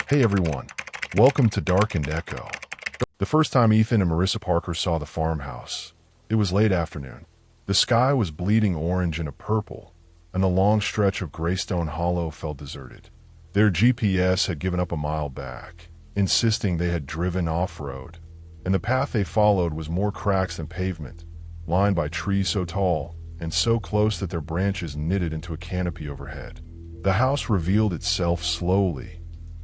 Hey everyone, welcome to Darkened Echo. The first time Ethan and Marissa Parker saw the farmhouse, it was late afternoon. The sky was bleeding orange and a purple, and the long stretch of Greystone Hollow felt deserted. Their GPS had given up a mile back, insisting they had driven off-road, and the path they followed was more cracks than pavement, lined by trees so tall and so close that their branches knitted into a canopy overhead. The house revealed itself slowly,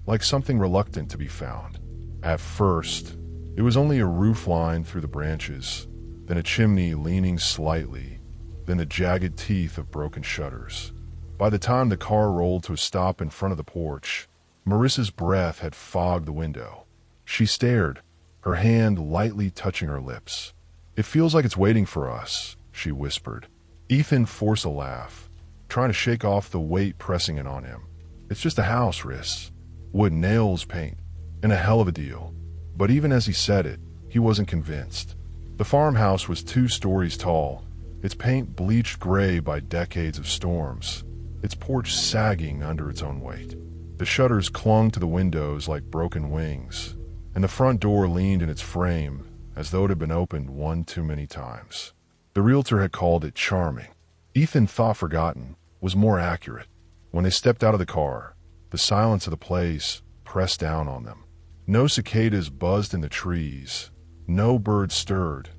like something reluctant to be found. At first, it was only a roof line through the branches, then a chimney leaning slightly, then the jagged teeth of broken shutters. By the time the car rolled to a stop in front of the porch, Marissa's breath had fogged the window. She stared, her hand lightly touching her lips. "It feels like it's waiting for us," she whispered. Ethan forced a laugh, trying to shake off the weight pressing in on him. "It's just a house, Riss. Wood, nails, paint, and a hell of a deal." But even as he said it, he wasn't convinced. The farmhouse was 2 stories tall, its paint bleached gray by decades of storms, its porch sagging under its own weight. The shutters clung to the windows like broken wings, and the front door leaned in its frame as though it had been opened one too many times. The realtor had called it charming. Ethan thought forgotten was more accurate. When they stepped out of the car, the silence of the place pressed down on them. No cicadas buzzed in the trees, no birds stirred,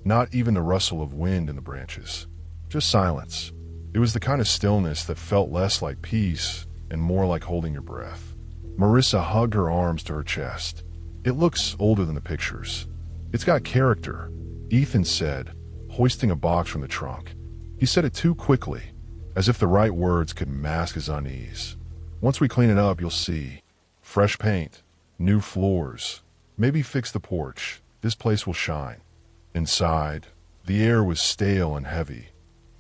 not even the rustle of wind in the branches. Just silence. It was the kind of stillness that felt less like peace and more like holding your breath. Marissa hugged her arms to her chest. "It looks older than the pictures. It's got character," Ethan said, hoisting a box from the trunk. He said it too quickly, as if the right words could mask his unease. "Once we clean it up, you'll see. Fresh paint, new floors, maybe fix the porch. This place will shine." Inside, the air was stale and heavy,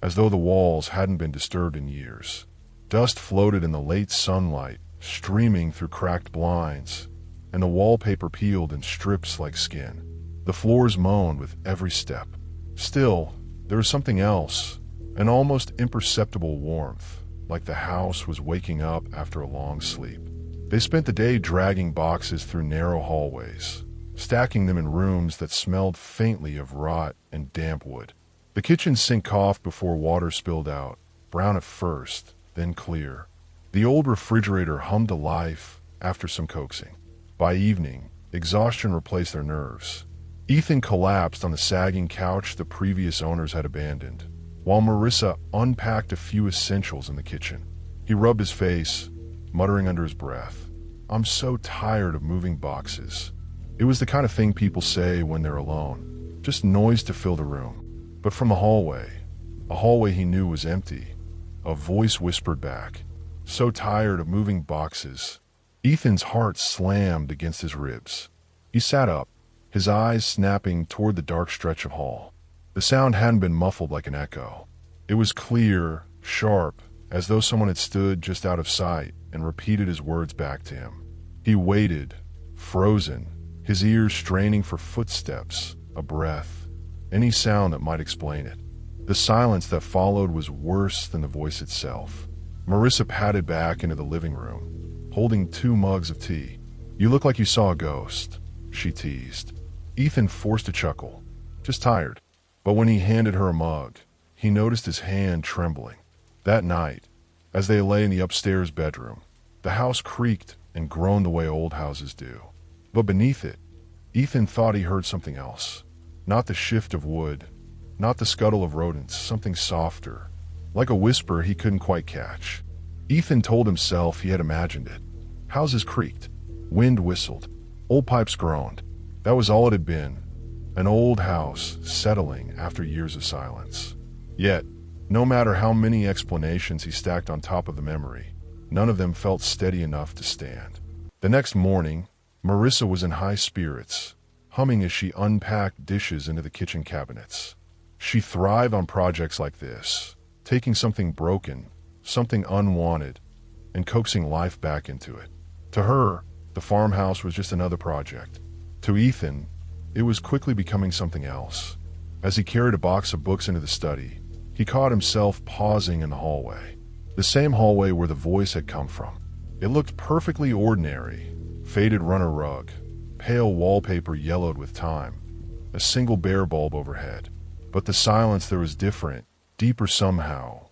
as though the walls hadn't been disturbed in years. Dust floated in the late sunlight, streaming through cracked blinds, and the wallpaper peeled in strips like skin. The floors moaned with every step. Still, there was something else, an almost imperceptible warmth, like the house was waking up after a long sleep. They spent the day dragging boxes through narrow hallways, stacking them in rooms that smelled faintly of rot and damp wood. The kitchen sink coughed before water spilled out, brown at first, then clear. The old refrigerator hummed to life after some coaxing. By evening, exhaustion replaced their nerves. Ethan collapsed on the sagging couch the previous owners had abandoned, while Marissa unpacked a few essentials in the kitchen. He rubbed his face, muttering under his breath, "I'm so tired of moving boxes." It was the kind of thing people say when they're alone, just noise to fill the room. But from the hallway, a hallway he knew was empty, a voice whispered back, "So tired of moving boxes." Ethan's heart slammed against his ribs. He sat up, his eyes snapping toward the dark stretch of hall. The sound hadn't been muffled like an echo. It was clear, sharp, as though someone had stood just out of sight and repeated his words back to him. He waited, frozen, his ears straining for footsteps, a breath, any sound that might explain it. The silence that followed was worse than the voice itself. Marissa padded back into the living room, holding 2 mugs of tea. "You look like you saw a ghost," she teased. Ethan forced a chuckle, just tired. But when he handed her a mug, he noticed his hand trembling. That night, as they lay in the upstairs bedroom, the house creaked and groaned the way old houses do. But beneath it, Ethan thought he heard something else. Not the shift of wood, not the scuttle of rodents, something softer, like a whisper he couldn't quite catch. Ethan told himself he had imagined it. Houses creaked, wind whistled, old pipes groaned. That was all it had been, an old house settling after years of silence. Yet, no matter how many explanations he stacked on top of the memory, none of them felt steady enough to stand. The next morning, Marissa was in high spirits, humming as she unpacked dishes into the kitchen cabinets. She thrived on projects like this, taking something broken, something unwanted, and coaxing life back into it. To her, the farmhouse was just another project. To Ethan, it was quickly becoming something else. As he carried a box of books into the study, he caught himself pausing in the hallway. The same hallway where the voice had come from. It looked perfectly ordinary, Faded runner rug, pale wallpaper yellowed with time, a single bare bulb overhead. But the silence there was different, deeper somehow,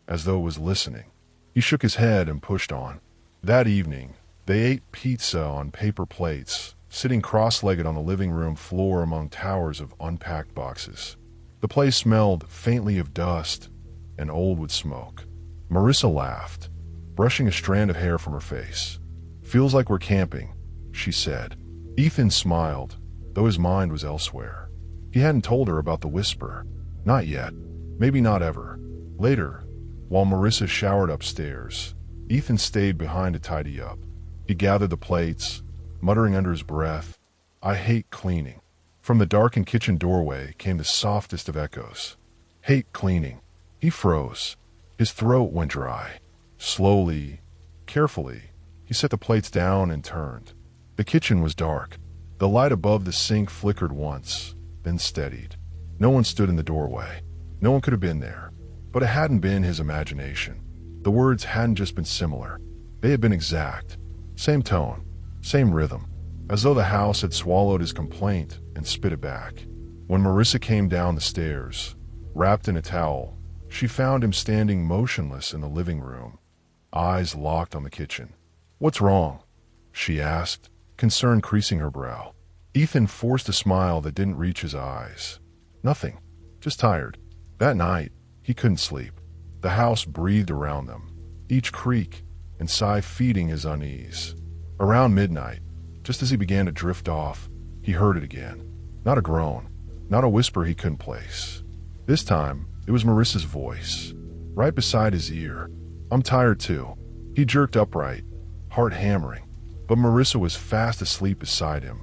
as though it was listening. He shook his head and pushed on. That evening, they ate pizza on paper plates, sitting cross-legged on the living room floor among towers of unpacked boxes. The place smelled faintly of dust and old wood smoke. Marissa laughed, brushing a strand of hair from her face. "Feels like we're camping," she said. Ethan smiled, though his mind was elsewhere. He hadn't told her about the whisper. Not yet. Maybe not ever. Later, while Marissa showered upstairs, Ethan stayed behind to tidy up. He gathered the plates, muttering under his breath, "I hate cleaning." From the darkened kitchen doorway came the softest of echoes. Hate cleaning. He froze. His throat went dry. Slowly, carefully, he set the plates down and turned. The kitchen was dark. The light above the sink flickered once, then steadied. No one stood in the doorway. No one could have been there. But it hadn't been his imagination. The words hadn't just been similar. They had been exact. Same tone, same rhythm, as though the house had swallowed his complaint and spit it back. When Marissa came down the stairs, wrapped in a towel, she found him standing motionless in the living room, eyes locked on the kitchen. "What's wrong?" she asked, concern creasing her brow. Ethan forced a smile that didn't reach his eyes. "Nothing. Just tired." That night, he couldn't sleep. The house breathed around them, each creak and sigh feeding his unease. Around midnight, just as he began to drift off, he heard it again. Not a groan, not a whisper he couldn't place. This time, it was Marissa's voice, right beside his ear. "I'm tired too." He jerked upright, heart hammering, but Marissa was fast asleep beside him,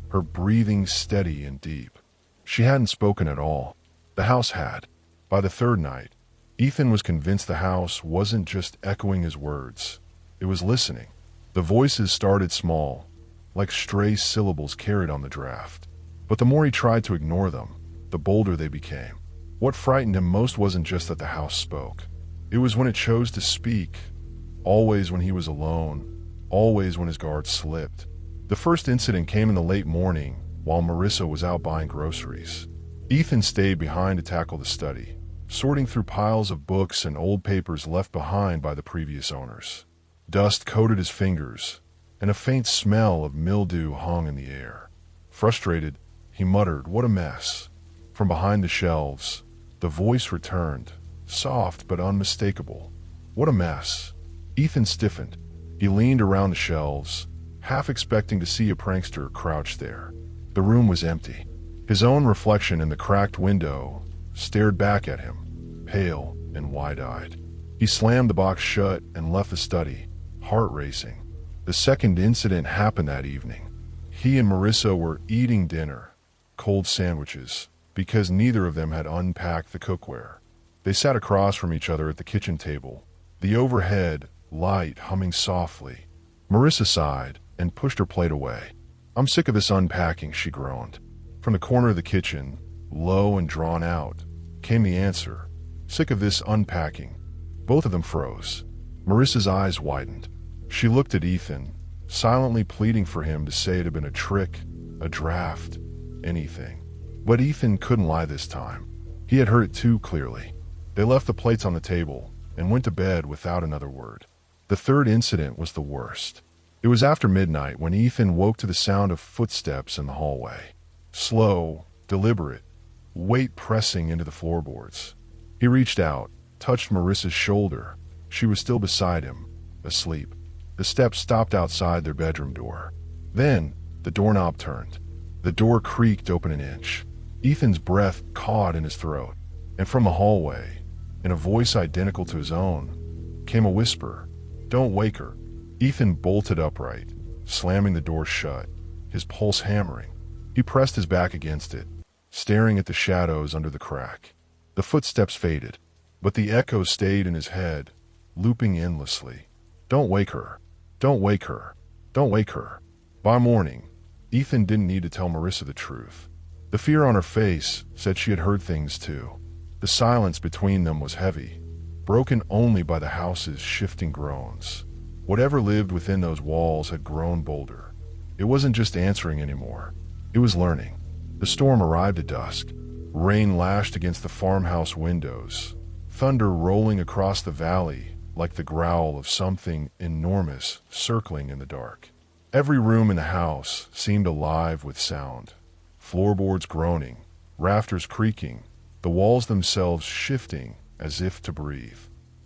her breathing steady and deep. She hadn't spoken at all. The house had. By the third night, Ethan was convinced the house wasn't just echoing his words. It was listening. The voices started small, like stray syllables carried on the draft. But the more he tried to ignore them, the bolder they became. What frightened him most wasn't just that the house spoke. It was when it chose to speak, always when he was alone, always when his guard slipped. The first incident came in the late morning while Marissa was out buying groceries. Ethan stayed behind to tackle the study, sorting through piles of books and old papers left behind by the previous owners. Dust coated his fingers, and a faint smell of mildew hung in the air. Frustrated, he muttered, "What a mess." From behind the shelves, the voice returned, soft but unmistakable. "What a mess." Ethan stiffened. He leaned around the shelves, half expecting to see a prankster crouched there. The room was empty. His own reflection in the cracked window stared back at him, pale and wide-eyed. He slammed the box shut and left the study, heart racing. The second incident happened that evening. He and Marissa were eating dinner, cold sandwiches, because neither of them had unpacked the cookware. They sat across from each other at the kitchen table, the overhead light humming softly. Marissa sighed and pushed her plate away. "I'm sick of this unpacking," she groaned. From the corner of the kitchen, low and drawn out, came the answer. "Sick of this unpacking." Both of them froze. Marissa's eyes widened. She looked at Ethan, silently pleading for him to say it had been a trick, a draft, anything. But Ethan couldn't lie this time. He had heard it too clearly. They left the plates on the table and went to bed without another word. The third incident was the worst. It was after midnight when Ethan woke to the sound of footsteps in the hallway. Slow, deliberate, weight pressing into the floorboards. He reached out, touched Marissa's shoulder. She was still beside him, asleep. The steps stopped outside their bedroom door. Then, the doorknob turned. The door creaked open an inch. Ethan's breath caught in his throat, and from the hallway, in a voice identical to his own, came a whisper, "Don't wake her." Ethan bolted upright, slamming the door shut, his pulse hammering. He pressed his back against it, staring at the shadows under the crack. The footsteps faded, but the echo stayed in his head, looping endlessly. "Don't wake her. Don't wake her. Don't wake her." By morning, Ethan didn't need to tell Marissa the truth. The fear on her face said she had heard things too. The silence between them was heavy, broken only by the house's shifting groans. Whatever lived within those walls had grown bolder. It wasn't just answering anymore. It was learning. The storm arrived at dusk. Rain lashed against the farmhouse windows, thunder rolling across the valley like the growl of something enormous circling in the dark. Every room in the house seemed alive with sound. Floorboards groaning, rafters creaking, the walls themselves shifting as if to breathe.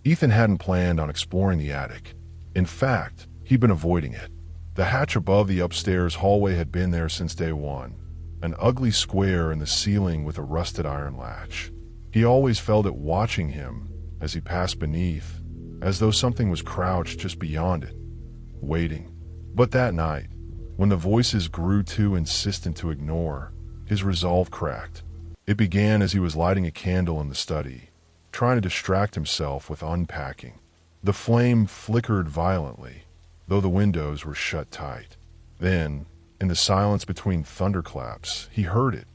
Ethan hadn't planned on exploring the attic. In fact, he'd been avoiding it. The hatch above the upstairs hallway had been there since day one, an ugly square in the ceiling with a rusted iron latch. He always felt it watching him as he passed beneath, as though something was crouched just beyond it, waiting. But that night, when the voices grew too insistent to ignore, his resolve cracked. It began as he was lighting a candle in the study, trying to distract himself with unpacking. The flame flickered violently, though the windows were shut tight. Then, in the silence between thunderclaps, he heard it,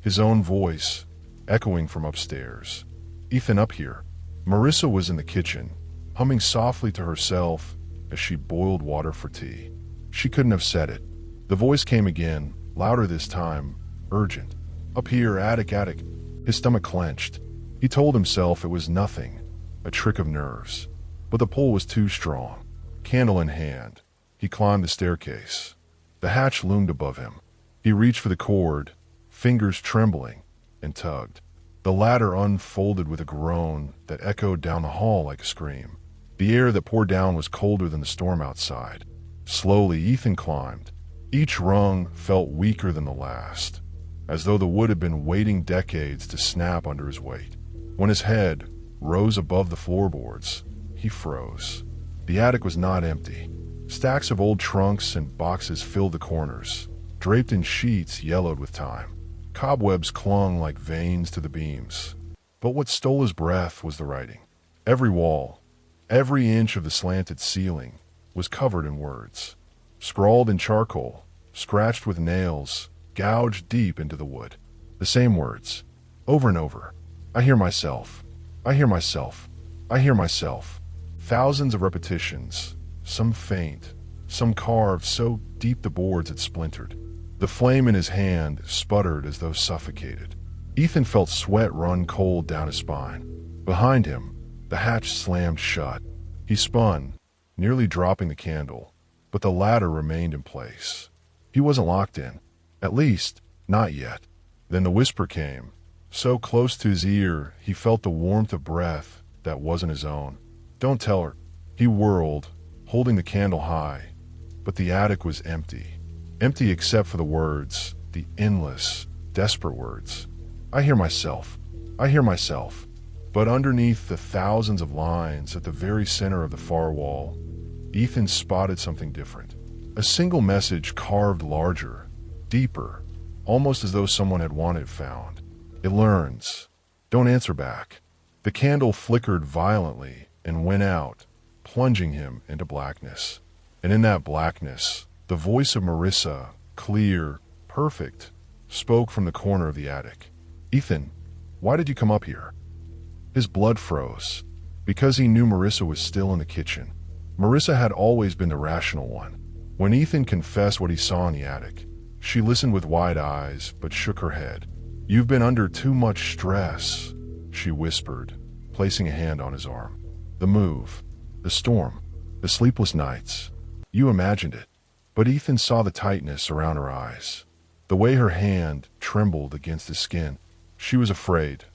his own voice, echoing from upstairs. "Ethan, up here." Marissa was in the kitchen, humming softly to herself as she boiled water for tea. She couldn't have said it. The voice came again, louder this time, urgent. "Up here, attic, attic." His stomach clenched. He told himself it was nothing, a trick of nerves. But the pull was too strong. Candle in hand, he climbed the staircase. The hatch loomed above him. He reached for the cord, fingers trembling, and tugged. The ladder unfolded with a groan that echoed down the hall like a scream. The air that poured down was colder than the storm outside. Slowly, Ethan climbed. Each rung felt weaker than the last, as though the wood had been waiting decades to snap under his weight. When his head rose above the floorboards, he froze. The attic was not empty. Stacks of old trunks and boxes filled the corners, draped in sheets yellowed with time. Cobwebs clung like veins to the beams. But what stole his breath was the writing. Every wall, every inch of the slanted ceiling, was covered in words. Scrawled in charcoal, scratched with nails, gouged deep into the wood. The same words, over and over. "I hear myself. I hear myself. I hear myself." Thousands of repetitions, some faint, some carved so deep the boards had splintered. The flame in his hand sputtered as though suffocated. Ethan felt sweat run cold down his spine. Behind him, the hatch slammed shut. He spun, nearly dropping the candle, but the ladder remained in place. He wasn't locked in, at least, not yet. Then the whisper came, so close to his ear he felt the warmth of breath that wasn't his own. "Don't tell her." He whirled, holding the candle high, but the attic was empty. Empty except for the words, the endless, desperate words. "I hear myself. I hear myself." But underneath the thousands of lines at the very center of the far wall, Ethan spotted something different. A single message carved larger, deeper, almost as though someone had wanted it found. It learns. Don't answer back. The candle flickered violently and went out, plunging him into blackness. And in that blackness, the voice of Marissa, clear, perfect, spoke from the corner of the attic. "Ethan, why did you come up here?" His blood froze, because he knew Marissa was still in the kitchen. Marissa had always been the rational one. When Ethan confessed what he saw in the attic, she listened with wide eyes but shook her head. "You've been under too much stress," she whispered, placing a hand on his arm. "The move, the storm, the sleepless nights. You imagined it." But Ethan saw the tightness around her eyes, the way her hand trembled against his skin. She was afraid,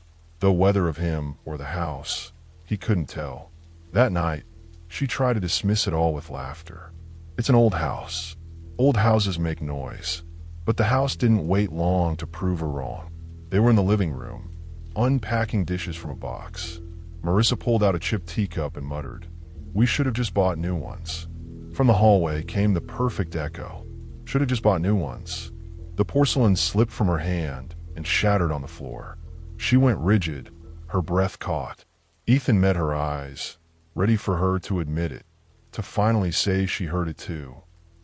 though whether of him or the house, he couldn't tell. That night, she tried to dismiss it all with laughter. It's an old house. Old houses make noise. But the house didn't wait long to prove her wrong. They were in the living room, unpacking dishes from a box. Marissa pulled out a chipped teacup and muttered, "We should have just bought new ones." From the hallway came the perfect echo. "Should have just bought new ones." The porcelain slipped from her hand and shattered on the floor. She went rigid, her breath caught. Ethan met her eyes, ready for her to admit it, to finally say she heard it too.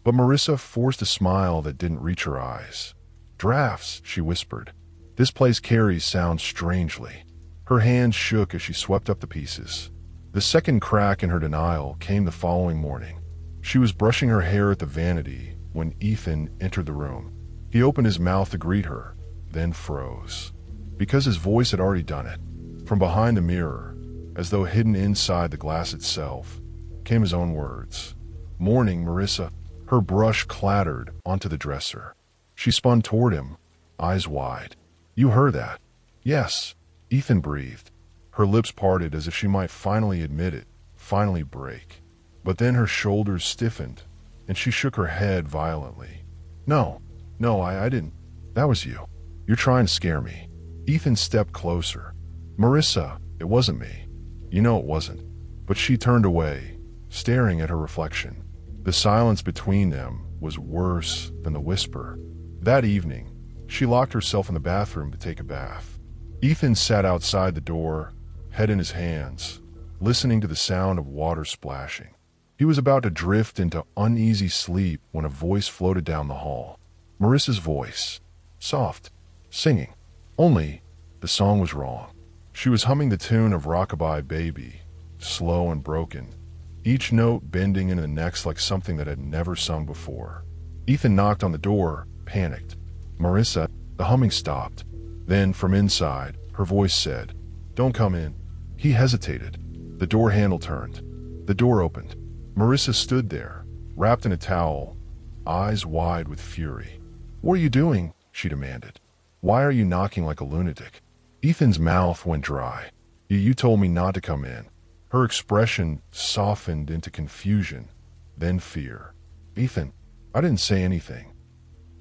But Marissa forced a smile that didn't reach her eyes. "Drafts," she whispered. "This place carries sound strangely." Her hand shook as she swept up the pieces. The second crack in her denial came the following morning. She was brushing her hair at the vanity when Ethan entered the room. He opened his mouth to greet her, then froze. Because his voice had already done it. From behind the mirror, as though hidden inside the glass itself, came his own words. "Morning, Marissa." Her brush clattered onto the dresser. She spun toward him, eyes wide. "You heard that?" "Yes," Ethan breathed. Her lips parted as if she might finally admit it, finally break. But then her shoulders stiffened, and she shook her head violently. No, I didn't. That was you. You're trying to scare me." Ethan stepped closer. "Marissa, it wasn't me. You know it wasn't." But she turned away, staring at her reflection. The silence between them was worse than the whisper. That evening, she locked herself in the bathroom to take a bath. Ethan sat outside the door, head in his hands, listening to the sound of water splashing. He was about to drift into uneasy sleep when a voice floated down the hall. Marissa's voice. Soft. Singing. Only, the song was wrong. She was humming the tune of Rockabye Baby, slow and broken, each note bending into the next like something that had never sung before. Ethan knocked on the door, panicked. "Marissa." The humming stopped. Then, from inside, her voice said, "Don't come in." He hesitated. The door handle turned. The door opened. Marissa stood there, wrapped in a towel, eyes wide with fury. "What are you doing?" she demanded. "Why are you knocking like a lunatic?" Ethan's mouth went dry. You told me not to come in." Her expression softened into confusion, then fear. "Ethan, I didn't say anything."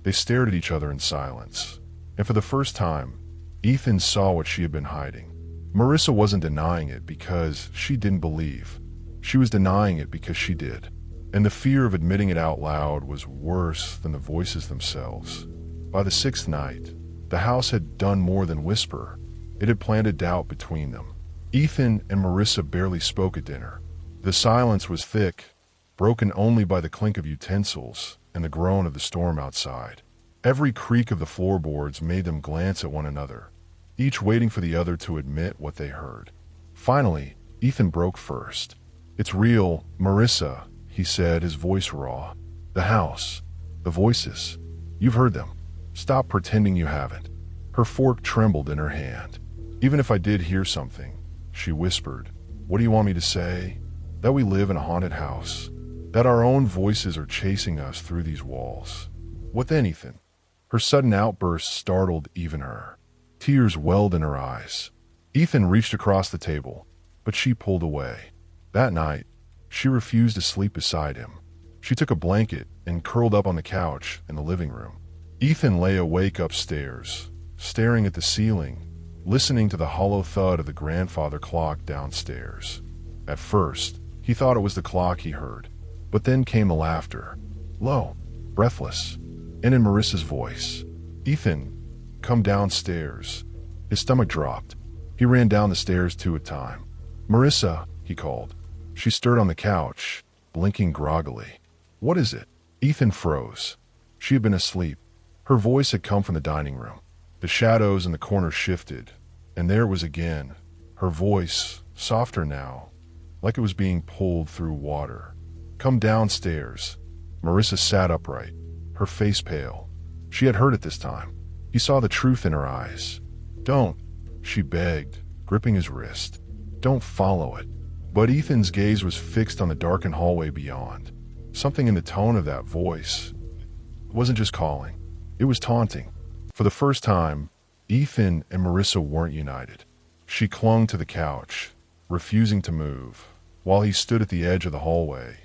They stared at each other in silence, and for the first time, Ethan saw what she had been hiding. Marissa wasn't denying it because she didn't believe. She was denying it because she did. And the fear of admitting it out loud was worse than the voices themselves. By the sixth night, the house had done more than whisper. It had planted doubt between them. Ethan and Marissa barely spoke at dinner. The silence was thick, broken only by the clink of utensils and the groan of the storm outside. Every creak of the floorboards made them glance at one another, each waiting for the other to admit what they heard. Finally, Ethan broke first. "It's real, Marissa," he said, his voice raw. "The house. The voices. You've heard them. Stop pretending you haven't." Her fork trembled in her hand. "Even if I did hear something," she whispered, "what do you want me to say? That we live in a haunted house. That our own voices are chasing us through these walls. What then, Ethan?" Her sudden outburst startled even her. Tears welled in her eyes. Ethan reached across the table, but she pulled away. That night, she refused to sleep beside him. She took a blanket and curled up on the couch in the living room. Ethan lay awake upstairs, staring at the ceiling, listening to the hollow thud of the grandfather clock downstairs. At first, he thought it was the clock he heard, but then came the laughter, low, breathless, and in Marissa's voice. "Ethan, come downstairs." His stomach dropped. He ran down the stairs two at a time. "Marissa," he called. She stirred on the couch, blinking groggily. "What is it?" Ethan froze. She had been asleep. Her voice had come from the dining room. The shadows in the corner shifted, and there it was again, her voice, softer now, like it was being pulled through water. "Come downstairs." Marissa sat upright, her face pale. She had heard it this time. He saw the truth in her eyes. "Don't," she begged, gripping his wrist. "Don't follow it." But Ethan's gaze was fixed on the darkened hallway beyond. Something in the tone of that voice. It wasn't just calling. It was taunting. For the first time, Ethan and Marissa weren't united. She clung to the couch, refusing to move, while he stood at the edge of the hallway,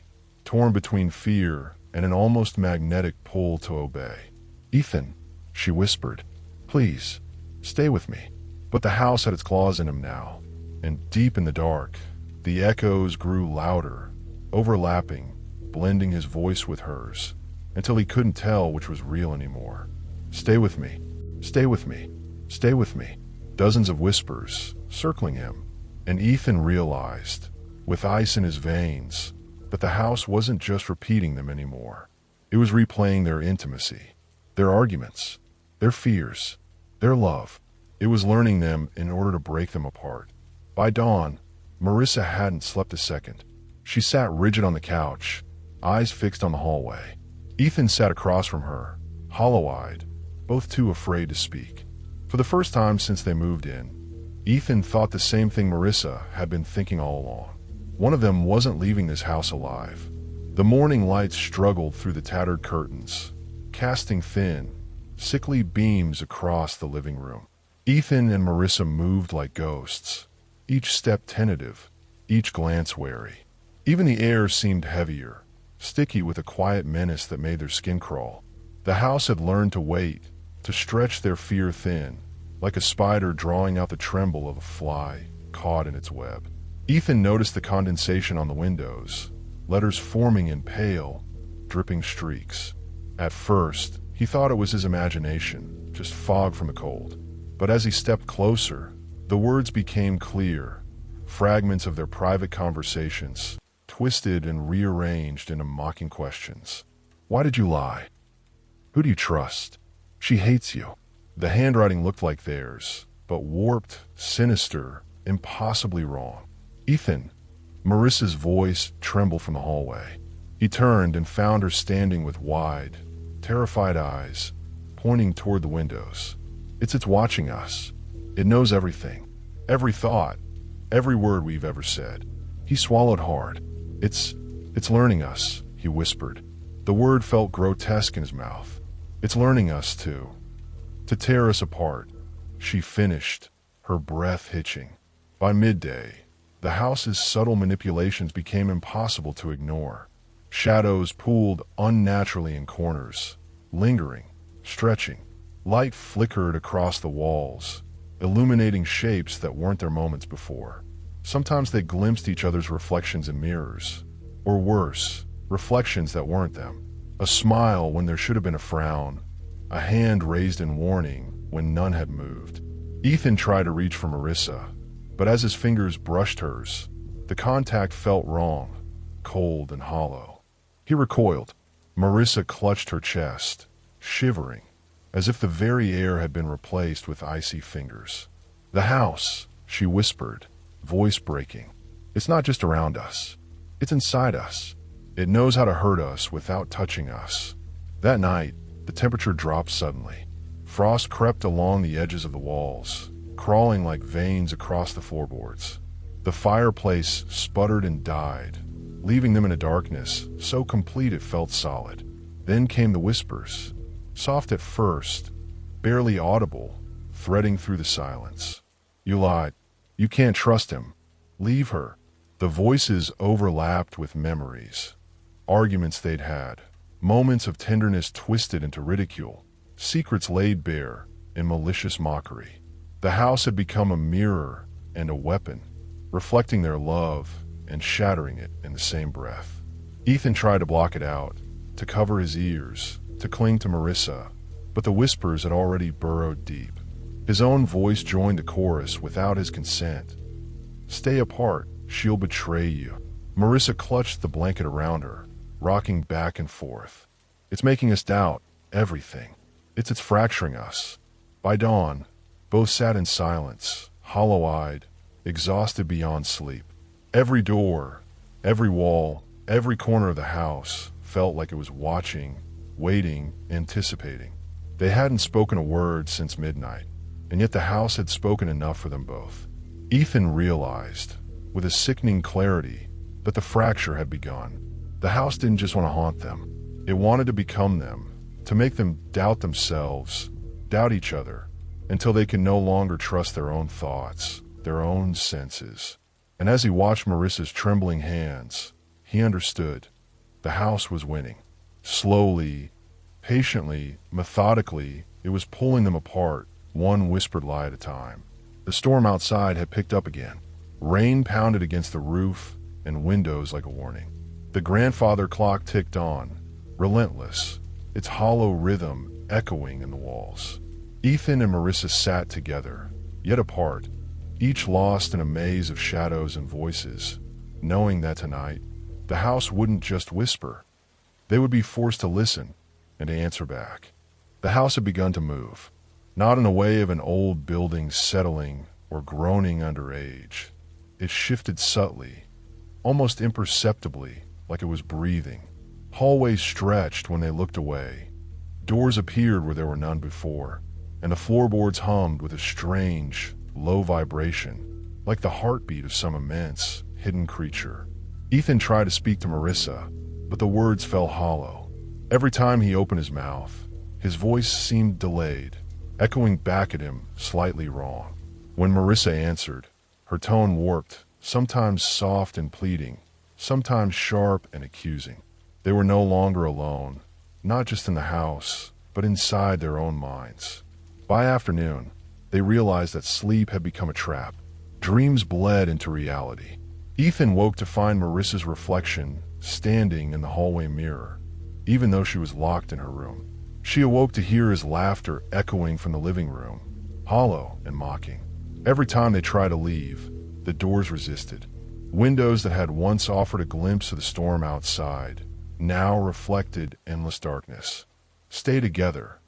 torn between fear and an almost magnetic pull to obey. "Ethan," she whispered, "please, stay with me." But the house had its claws in him now, and deep in the dark, the echoes grew louder, overlapping, blending his voice with hers, until he couldn't tell which was real anymore. "Stay with me. Stay with me. Stay with me." Dozens of whispers, circling him, and Ethan realized, with ice in his veins, that the house wasn't just repeating them anymore. It was replaying their intimacy, their arguments, their fears, their love. It was learning them in order to break them apart. By dawn, Marissa hadn't slept a second. She sat rigid on the couch, eyes fixed on the hallway. Ethan sat across from her, hollow-eyed, both too afraid to speak. For the first time since they moved in, Ethan thought the same thing Marissa had been thinking all along. One of them wasn't leaving this house alive. The morning light struggled through the tattered curtains, casting thin, sickly beams across the living room. Ethan and Marissa moved like ghosts, each step tentative, each glance wary. Even the air seemed heavier, sticky with a quiet menace that made their skin crawl. The house had learned to wait, to stretch their fear thin, like a spider drawing out the tremble of a fly caught in its web. Ethan noticed the condensation on the windows, letters forming in pale, dripping streaks. At first, he thought it was his imagination, just fog from the cold. But as he stepped closer, the words became clear, fragments of their private conversations, twisted and rearranged into mocking questions. Why did you lie? Who do you trust? She hates you. The handwriting looked like theirs, but warped, sinister, impossibly wrong. Ethan, Marissa's voice trembled from the hallway. He turned and found her standing with wide, terrified eyes, pointing toward the windows. It's watching us. It knows everything. Every thought, every word we've ever said. He swallowed hard. It's learning us, he whispered. The word felt grotesque in his mouth. It's learning us to tear us apart. She finished, her breath hitching. By midday, the house's subtle manipulations became impossible to ignore. Shadows pooled unnaturally in corners, lingering, stretching. Light flickered across the walls, illuminating shapes that weren't their moments before. Sometimes they glimpsed each other's reflections in mirrors. Or worse, reflections that weren't them. A smile when there should have been a frown. A hand raised in warning when none had moved. Ethan tried to reach for Marissa, but as his fingers brushed hers, the contact felt wrong, cold and hollow. He recoiled. Marissa clutched her chest, shivering, as if the very air had been replaced with icy fingers. The house, she whispered, voice breaking. It's not just around us. It's inside us. It knows how to hurt us without touching us. That night, the temperature dropped suddenly. Frost crept along the edges of the walls, crawling like veins across the floorboards. The fireplace sputtered and died, leaving them in a darkness so complete it felt solid. Then came the whispers, soft at first, barely audible, threading through the silence. You lied. You can't trust him. Leave her. The voices overlapped with memories, arguments they'd had, moments of tenderness twisted into ridicule, secrets laid bare in malicious mockery. The house had become a mirror and a weapon, reflecting their love and shattering it in the same breath. Ethan tried to block it out, to cover his ears, to cling to Marissa, but the whispers had already burrowed deep. His own voice joined the chorus without his consent. Stay apart, she'll betray you. Marissa clutched the blanket around her, rocking back and forth. It's making us doubt everything. It's fracturing us. By dawn, both sat in silence, hollow-eyed, exhausted beyond sleep. Every door, every wall, every corner of the house felt like it was watching, waiting, anticipating. They hadn't spoken a word since midnight, and yet the house had spoken enough for them both. Ethan realized, with a sickening clarity, that the fracture had begun. The house didn't just want to haunt them. It wanted to become them, to make them doubt themselves, doubt each other, until they could no longer trust their own thoughts, their own senses. And as he watched Marissa's trembling hands, he understood. The house was winning. Slowly, patiently, methodically, it was pulling them apart, one whispered lie at a time. The storm outside had picked up again. Rain pounded against the roof and windows like a warning. The grandfather clock ticked on, relentless, its hollow rhythm echoing in the walls. Ethan and Marissa sat together, yet apart, each lost in a maze of shadows and voices, knowing that tonight, the house wouldn't just whisper. They would be forced to listen and to answer back. The house had begun to move, not in the way of an old building settling or groaning under age. It shifted subtly, almost imperceptibly, like it was breathing, Hallways stretched when they looked away. Doors appeared where there were none before, and the floorboards hummed with a strange, low vibration, like the heartbeat of some immense, hidden creature. Ethan tried to speak to Marissa, but the words fell hollow. Every time he opened his mouth, his voice seemed delayed, echoing back at him slightly wrong. When Marissa answered, her tone warped, sometimes soft and pleading, sometimes sharp and accusing. They were no longer alone, not just in the house, but inside their own minds. By afternoon, they realized that sleep had become a trap. Dreams bled into reality. Ethan woke to find Marissa's reflection standing in the hallway mirror, even though she was locked in her room. She awoke to hear his laughter echoing from the living room, hollow and mocking. Every time they tried to leave, the doors resisted. Windows that had once offered a glimpse of the storm outside now reflected endless darkness. "Stay together,"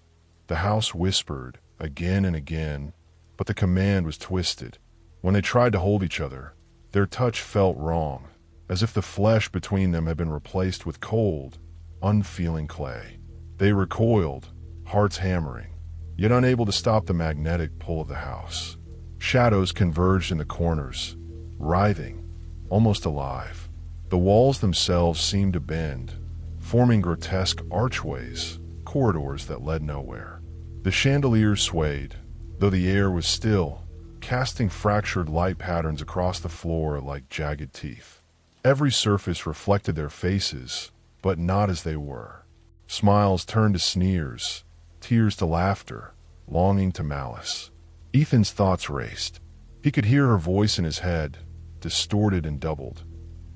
the house whispered again and again, but the command was twisted. When they tried to hold each other, their touch felt wrong, as if the flesh between them had been replaced with cold, unfeeling clay. They recoiled, hearts hammering, yet unable to stop the magnetic pull of the house. Shadows converged in the corners, writhing, almost alive. The walls themselves seemed to bend, forming grotesque archways, corridors that led nowhere. The chandeliers swayed, though the air was still, casting fractured light patterns across the floor like jagged teeth. Every surface reflected their faces, but not as they were. Smiles turned to sneers, tears to laughter, longing to malice. Ethan's thoughts raced. He could hear her voice in his head, distorted and doubled,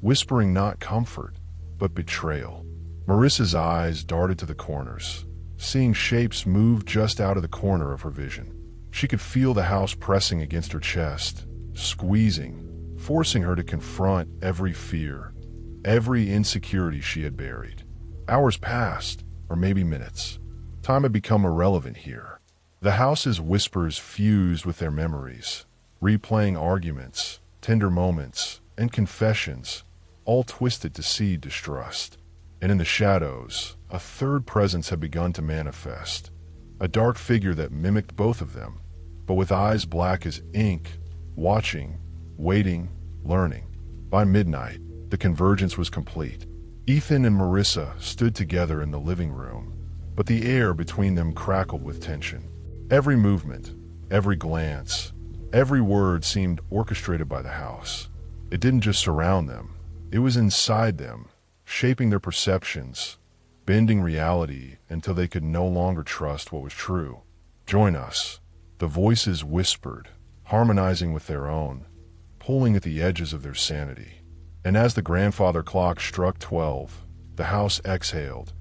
whispering not comfort, but betrayal. Marissa's eyes darted to the corners, seeing shapes move just out of the corner of her vision. She could feel the house pressing against her chest, squeezing, forcing her to confront every fear, every insecurity she had buried. Hours passed, or maybe minutes. Time had become irrelevant here. The house's whispers fused with their memories, replaying arguments, tender moments, and confessions, all twisted to seed distrust. And in the shadows, a third presence had begun to manifest, a dark figure that mimicked both of them, but with eyes black as ink, watching, waiting, learning. By midnight, the convergence was complete. Ethan and Marissa stood together in the living room, but the air between them crackled with tension. Every movement, every glance, every word seemed orchestrated by the house. It didn't just surround them, it was inside them, shaping their perceptions, bending reality until they could no longer trust what was true. "Join us," the voices whispered, harmonizing with their own, pulling at the edges of their sanity. And as the grandfather clock struck 12, the house exhaled,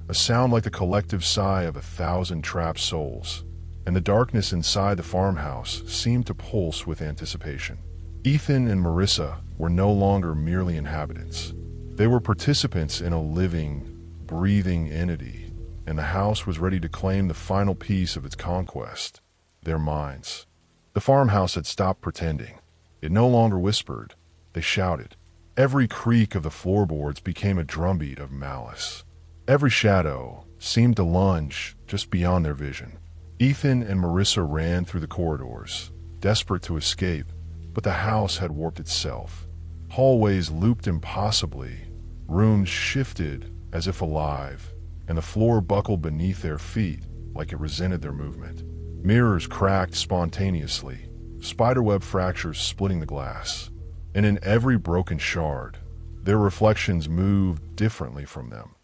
a sound like the collective sigh of 1,000 trapped souls, and the darkness inside the farmhouse seemed to pulse with anticipation. Ethan and Marissa were no longer merely inhabitants. They were participants in a living, breathing entity, and the house was ready to claim the final piece of its conquest, their minds. The farmhouse had stopped pretending. It no longer whispered, they shouted. Every creak of the floorboards became a drumbeat of malice. Every shadow seemed to lunge just beyond their vision. Ethan and Marissa ran through the corridors, desperate to escape, but the house had warped itself. Hallways looped impossibly, rooms shifted as if alive, and the floor buckled beneath their feet like it resented their movement. Mirrors cracked spontaneously, spiderweb fractures splitting the glass, and in every broken shard, their reflections moved differently from them,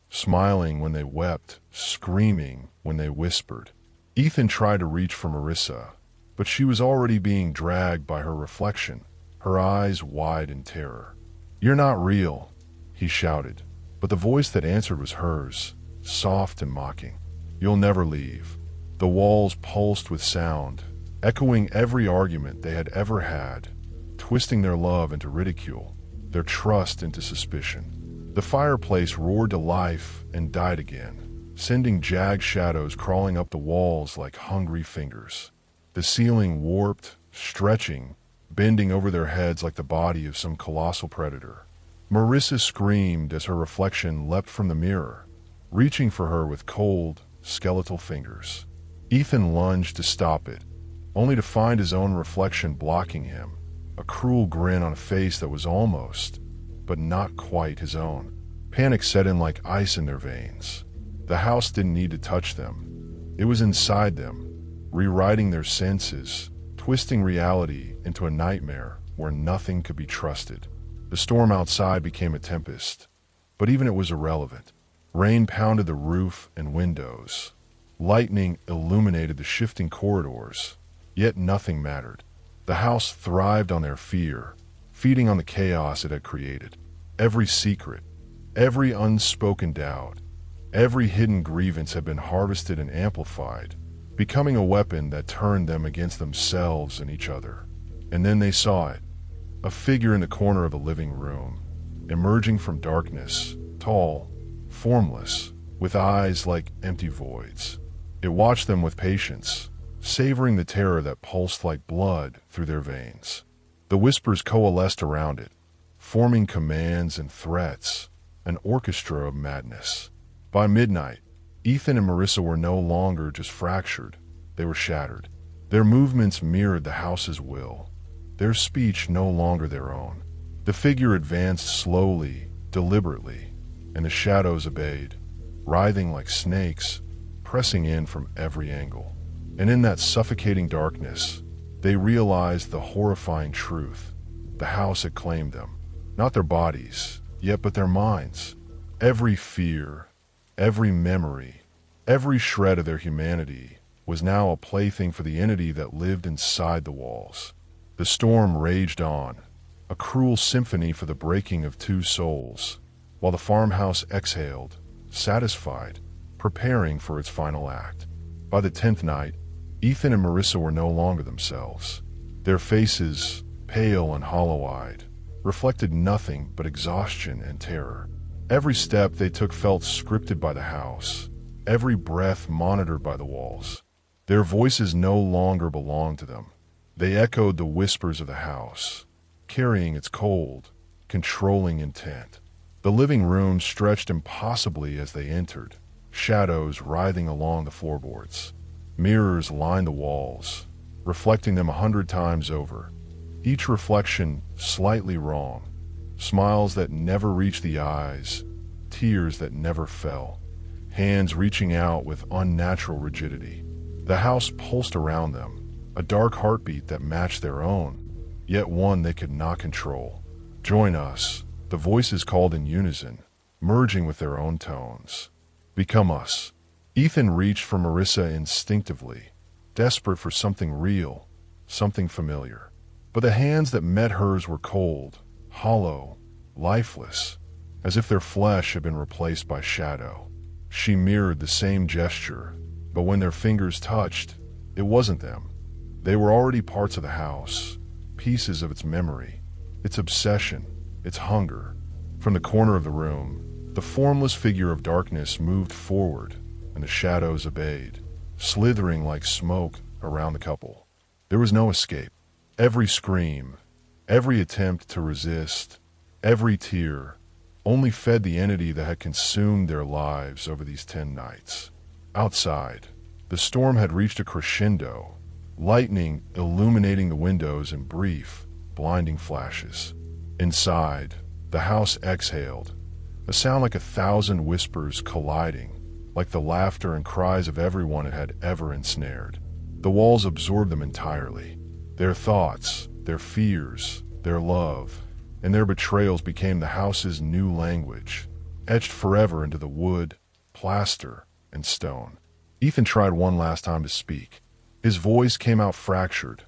smiling when they wept, screaming when they whispered. Ethan tried to reach for Marissa, but she was already being dragged by her reflection, her eyes wide in terror. "You're not real," he shouted, but the voice that answered was hers, soft and mocking. "You'll never leave." The walls pulsed with sound, echoing every argument they had ever had, twisting their love into ridicule, their trust into suspicion. The fireplace roared to life and died again, sending jagged shadows crawling up the walls like hungry fingers. The ceiling warped, stretching, bending over their heads like the body of some colossal predator. Marissa screamed as her reflection leapt from the mirror, reaching for her with cold, skeletal fingers. Ethan lunged to stop it, only to find his own reflection blocking him, a cruel grin on a face that was almost, but not quite his own. Panic set in like ice in their veins. The house didn't need to touch them. It was inside them, rewriting their senses, twisting reality into a nightmare where nothing could be trusted. The storm outside became a tempest, but even it was irrelevant. Rain pounded the roof and windows. Lightning illuminated the shifting corridors, yet nothing mattered. The house thrived on their fear, feeding on the chaos it had created. Every secret, every unspoken doubt, every hidden grievance had been harvested and amplified, becoming a weapon that turned them against themselves and each other. And then they saw it, a figure in the corner of the living room, emerging from darkness, tall, formless, with eyes like empty voids. It watched them with patience, savoring the terror that pulsed like blood through their veins. The whispers coalesced around it, forming commands and threats, an orchestra of madness. By midnight, Ethan and Marissa were no longer just fractured, they were shattered. Their movements mirrored the house's will, their speech no longer their own. The figure advanced slowly, deliberately, and the shadows obeyed, writhing like snakes, pressing in from every angle. And in that suffocating darkness, they realized the horrifying truth. The house had claimed them, not their bodies, yet but their minds. Every fear, every memory, every shred of their humanity was now a plaything for the entity that lived inside the walls. The storm raged on, a cruel symphony for the breaking of two souls, while the farmhouse exhaled, satisfied, preparing for its final act. By the 10th night, Ethan and Marissa were no longer themselves. Their faces, pale and hollow-eyed, reflected nothing but exhaustion and terror. Every step they took felt scripted by the house, every breath monitored by the walls. Their voices no longer belonged to them. They echoed the whispers of the house, carrying its cold, controlling intent. The living room stretched impossibly as they entered, shadows writhing along the floorboards. Mirrors lined the walls, reflecting them 100 times over, each reflection slightly wrong. Smiles that never reached the eyes, tears that never fell, hands reaching out with unnatural rigidity. The house pulsed around them, a dark heartbeat that matched their own, yet one they could not control. Join us, the voices called in unison, merging with their own tones. Become us. Ethan reached for Marissa instinctively, desperate for something real, something familiar. But the hands that met hers were cold, hollow, lifeless, as if their flesh had been replaced by shadow. She mirrored the same gesture, but when their fingers touched, it wasn't them. They were already parts of the house, pieces of its memory, its obsession, its hunger. From the corner of the room, the formless figure of darkness moved forward, and the shadows obeyed, slithering like smoke around the couple. There was no escape. Every scream, every attempt to resist, every tear, only fed the entity that had consumed their lives over these 10 nights. Outside, the storm had reached a crescendo, lightning illuminating the windows in brief, blinding flashes. Inside, the house exhaled, a sound like 1,000 whispers colliding, like the laughter and cries of everyone it had ever ensnared. The walls absorbed them entirely. Their thoughts, their fears, their love, and their betrayals became the house's new language, etched forever into the wood, plaster, and stone. Ethan tried one last time to speak. His voice came out fractured,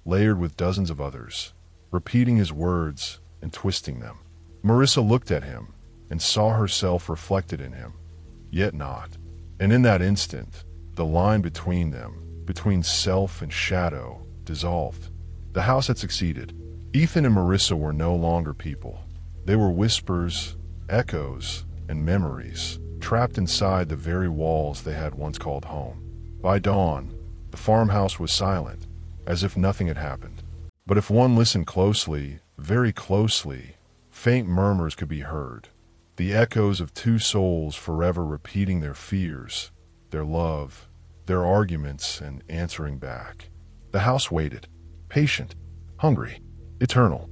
layered with dozens of others, repeating his words and twisting them. Marissa looked at him and saw herself reflected in him, yet not. And in that instant, the line between them, between self and shadow, dissolved. The house had succeeded. Ethan and Marissa were no longer people. They were whispers, echoes, and memories, trapped inside the very walls they had once called home. By dawn, the farmhouse was silent, as if nothing had happened. But if one listened closely, very closely, Faint murmurs could be heard, the echoes of two souls forever repeating their fears, their love, their arguments, and answering back. The house waited, patient, hungry, eternal.